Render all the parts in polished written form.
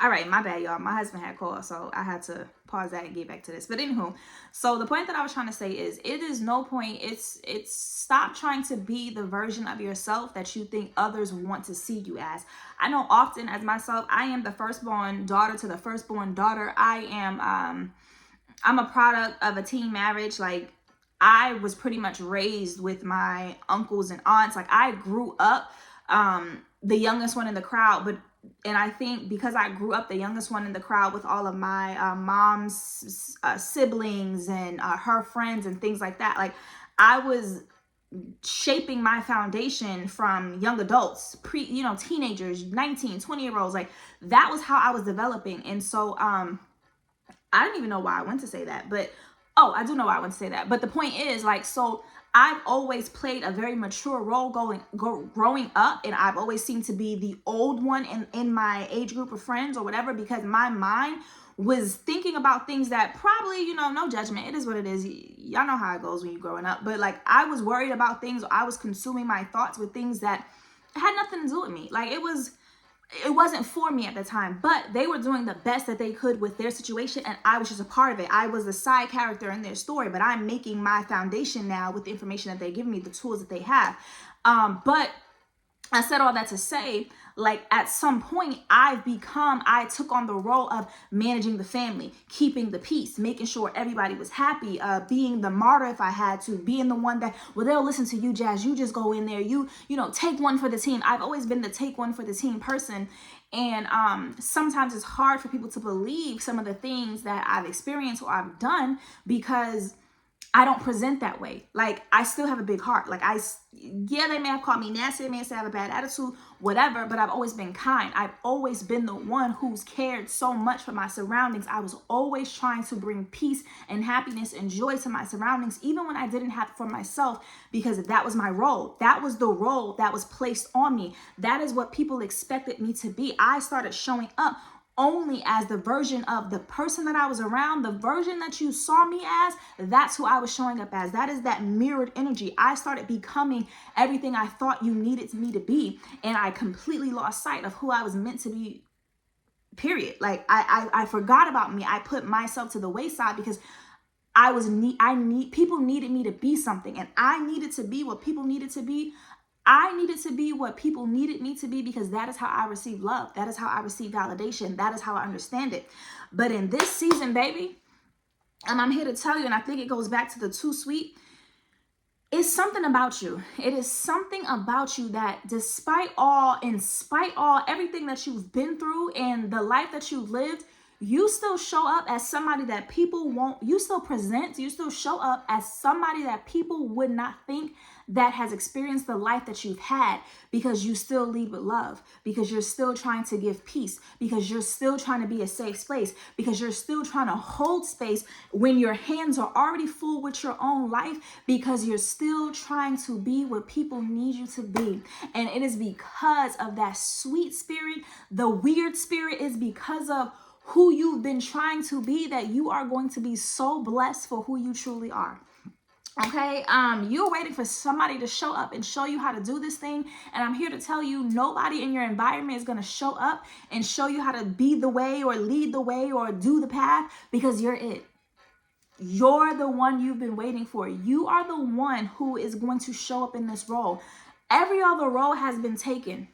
All right, my bad, y'all. My husband had called, so I had to pause that and get back to this. But anywho, so the point that I was trying to say is, it is no point. It's stop trying to be the version of yourself that you think others want to see you as. I know often as myself, I am the firstborn daughter to the firstborn daughter. I'm a product of a teen marriage. Like, I was pretty much raised with my uncles and aunts. Like, I grew up the youngest one in the crowd, and I think because I grew up the youngest one in the crowd with all of my mom's siblings and her friends and things like that, like, I was shaping my foundation from young adults, teenagers, 19, 20-year-olds. Like, that was how I was developing. And so I don't even know why I went to say that, but I do know why I went to say that. But the point is, like, so I've always played a very mature role growing up, and I've always seemed to be the old one in my age group of friends or whatever, because my mind was thinking about things that probably, no judgment, it is what it is. Y'all know how it goes when you're growing up. But like, I was worried about things, I was consuming my thoughts with things that had nothing to do with me. Like, it wasn't for me at the time, but they were doing the best that they could with their situation, and I was just a part of it. I was a side character in their story, but I'm making my foundation now with the information that they give me, the tools that they have. But I said all that to say, like, at some point I took on the role of managing the family, keeping the peace, making sure everybody was happy, being the martyr if I had to, being the one that, well, they'll listen to you, Jazz, you just go in there, you take one for the team. I've always been the take one for the team person. And sometimes it's hard for people to believe some of the things that I've experienced or I've done, because I don't present that way. Like, I still have a big heart. Like, they may have called me nasty, they may say I have a bad attitude, whatever, but I've always been kind. I've always been the one who's cared so much for my surroundings. I was always trying to bring peace and happiness and joy to my surroundings, even when I didn't have it for myself, because that was my role. That was the role that was placed on me. That is what people expected me to be. I started showing up only as the version of the person that I was around, the version that you saw me as. That's who I was showing up as. That is that mirrored energy. I started becoming everything I thought you needed me to be, and I completely lost sight of who I was meant to be, period. Like, I forgot about me. I put myself to the wayside because people needed me to be something, and I needed to be what people needed to be. I needed to be what people needed me to be, because that is how I receive love. That is how I receive validation. That is how I understand it. But in this season, baby, I'm here to tell you, and I think it goes back to the too sweet. It's something about you. It is something about you that in spite all, everything that you've been through and the life that you've lived, you still show up as somebody that people won't, you still show up as somebody that people would not think that has experienced the life that you've had, because you still lead with love, because you're still trying to give peace, because you're still trying to be a safe space, because you're still trying to hold space when your hands are already full with your own life, because you're still trying to be what people need you to be. And it is because of that sweet spirit, the weird spirit, is because of who you've been trying to be, that you are going to be so blessed for who you truly are. Okay, you're waiting for somebody to show up and show you how to do this thing, and I'm here to tell you, nobody in your environment is going to show up and show you how to be the way or lead the way or do the path, because you're it. You're the one you've been waiting for. You are the one who is going to show up in this role. Every other role has been taken,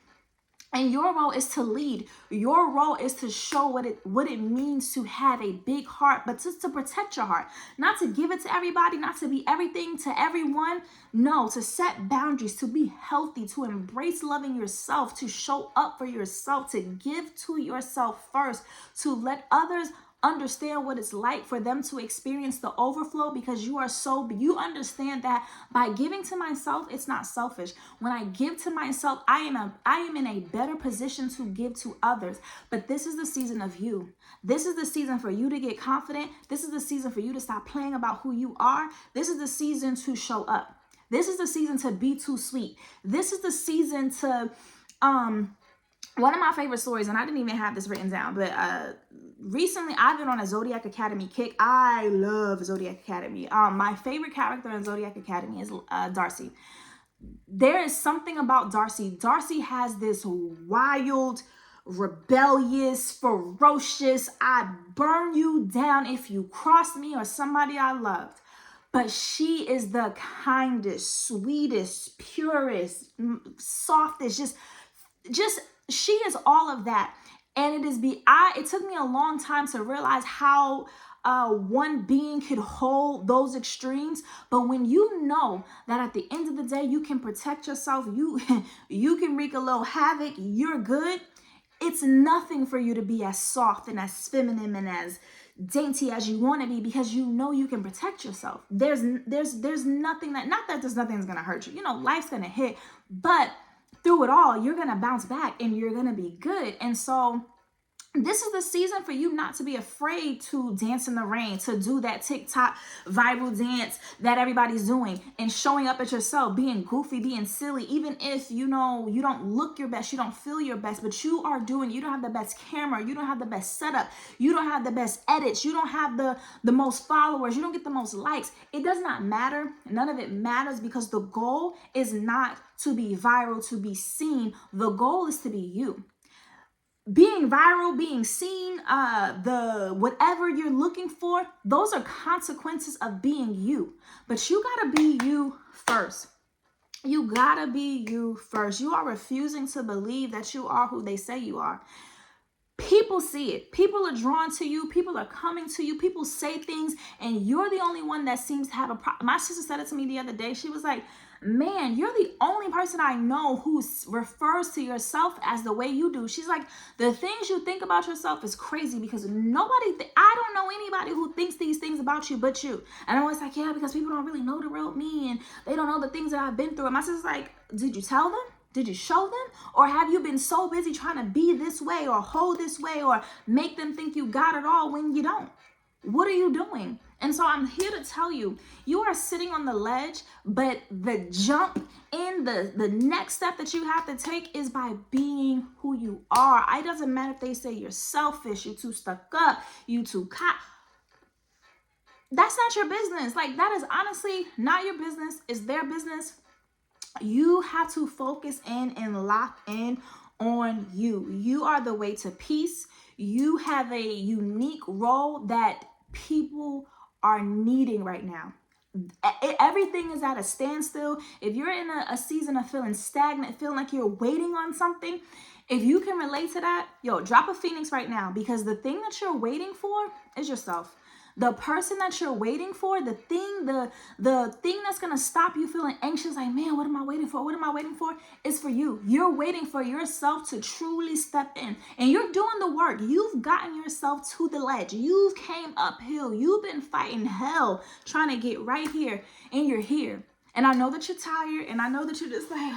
and your role is to lead. Your role is to show what it means to have a big heart, but just to protect your heart. Not to give it to everybody, not to be everything to everyone. No, to set boundaries, to be healthy, to embrace loving yourself, to show up for yourself, to give to yourself first, to let others understand what it's like for them to experience the overflow, because you understand that by giving to myself, it's not selfish. When I give to myself, I am in a better position to give to others. But this is the season of you. This is the season for you to get confident. This is the season for you to stop playing about who you are. This is the season to show up. This is the season to be too sweet. This is the season to one of my favorite stories, and I didn't even have this written down, but recently I've been on a Zodiac Academy kick. I love Zodiac Academy. My favorite character in Zodiac Academy is Darcy. There is something about Darcy. Darcy has this wild rebellious, ferocious. I'd burn you down if you crossed me or somebody I loved. But she is the kindest, sweetest, purest, softest, just she is all of that. And it took me a long time to realize how one being could hold those extremes. But when you know that at the end of the day, you can protect yourself, you can wreak a little havoc, you're good. It's nothing for you to be as soft and as feminine and as dainty as you want to be, because you know you can protect yourself. There's nothing there's nothing that's gonna hurt you. Life's gonna hit, but through it all, you're gonna bounce back and you're gonna be good. And so this is the season for you not to be afraid to dance in the rain, to do that TikTok viral dance that everybody's doing, and showing up at yourself, being goofy, being silly, even if you don't look your best, you don't feel your best, but you don't have the best camera, you don't have the best setup, you don't have the best edits, you don't have the most followers, you don't get the most likes. It does not matter. None of it matters, because the goal is not to be viral, to be seen. The goal is to be you. Being viral, being seen, the whatever you're looking for, those are consequences of being you. But you gotta be you first. You gotta be you first. You are refusing to believe that you are who they say you are. People see it. People are drawn to you. People are coming to you. People say things, and you're the only one that seems to have a problem. My sister said it to me the other day. She was like, man, you're the only person I know who refers to yourself as the way you do. She's like, the things you think about yourself is crazy, because I don't know anybody who thinks these things about you but you. And I was like, yeah, because people don't really know the real me, and they don't know the things that I've been through. And my sister's like, did you tell them? Did you show them? Or have you been so busy trying to be this way or hold this way or make them think you got it all when you don't? What are you doing? And so I'm here to tell you, you are sitting on the ledge, but the jump in, the next step that you have to take is by being who you are. It doesn't matter if they say you're selfish, you're too stuck up, you too that's not your business. Like, that is honestly not your business. It's their business. You have to focus in and lock in on you. You are the way to peace. You have a unique role that people are needing right now. Everything is at a standstill. If you're in a season of feeling stagnant, feeling like you're waiting on something, if you can relate to that, drop a phoenix right now, because the thing that you're waiting for is yourself. The person that you're waiting for, the thing that's going to stop you feeling anxious, like, man, what am I waiting for? What am I waiting for? Is for you. You're waiting for yourself to truly step in, and you're doing the work. You've gotten yourself to the ledge. You've came uphill. You've been fighting hell trying to get right here, and you're here. And I know that you're tired, and I know that you're just like,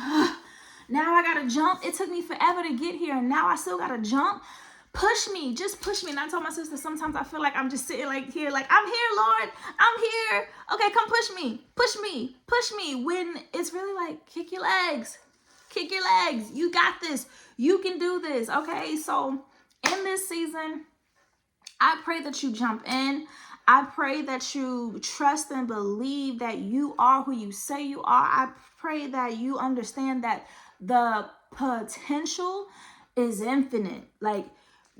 now I got to jump. It took me forever to get here, and now I still got to jump. Push me, just push me. And I told my sister, sometimes I feel like I'm just sitting like here, like, I'm here, Lord, I'm here. Okay, come push me, push me, push me. When it's really like, kick your legs, you got this, you can do this. Okay, so in this season, I pray that you jump in. I pray that you trust and believe that you are who you say you are. I pray that you understand that the potential is infinite. Like,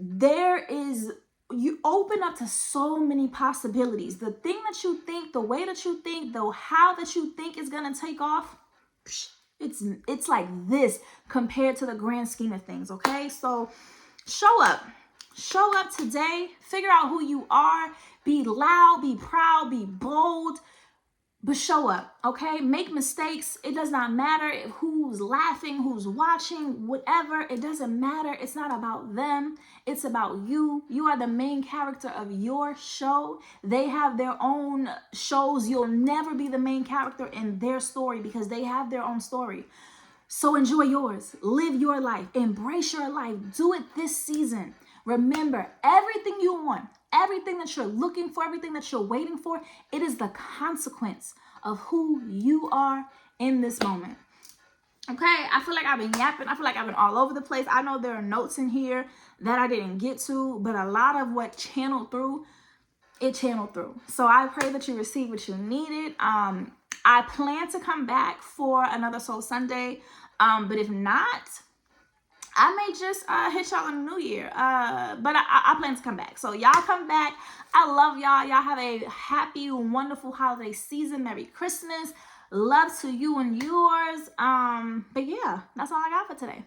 you open up to so many possibilities. The thing that you think, the way that you think, the how that you think is going to take off, it's like this compared to the grand scheme of things. Okay, so show up today. Figure out who you are. Be loud, be proud, be bold, but show up. Okay, make mistakes. It does not matter who's laughing, who's watching, whatever. It doesn't matter. It's not about them. It's about you. You are the main character of your show. They have their own shows. You'll never be the main character in their story, because they have their own story. So enjoy yours. Live your life. Embrace your life. Do it this season. Remember, everything you want, everything that you're looking for, everything that you're waiting for, it is the consequence of who you are in this moment. Okay, I feel like I've been yapping. I feel like I've been all over the place. I know there are notes in here that I didn't get to, but a lot of what channeled through. So I pray that you receive what you needed. I plan to come back for another Soul Sunday, but if not, I may just hit y'all in the new year. But I plan to come back. So y'all come back. I love y'all. Y'all have a happy, wonderful holiday season. Merry Christmas. Love to you and yours. But yeah, that's all I got for today.